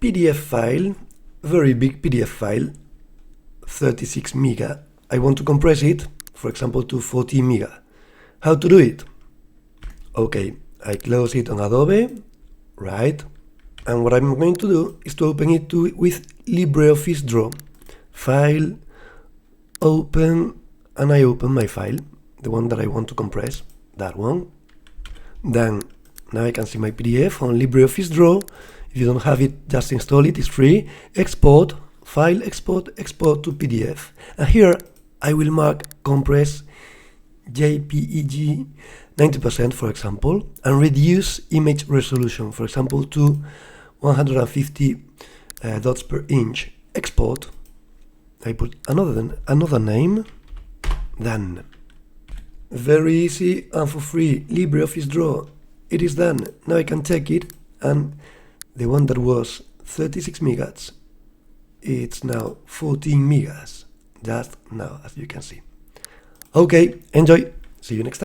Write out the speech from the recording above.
PDF file, very big PDF file, 36 mega. I want to compress it, for example, to 40 mega. How to do it? Okay, I close it on Adobe, right? And what I'm going to do is to open it with LibreOffice Draw. File, open, and I open my file, the one that I want to compress, that one. Then, now I can see my PDF on LibreOffice Draw. If you don't have it, just install it, it's free. Export, file, export, export to PDF. And here I will mark compress JPEG 90%, for example, and reduce image resolution, for example, to 150 dots per inch. Export. I put another name. Done. Very easy and for free. LibreOffice Draw. It is done. Now I can take it, and the one that was 36 megas, it's now 14 megas. Just now, as you can see. Okay, enjoy. See you next time.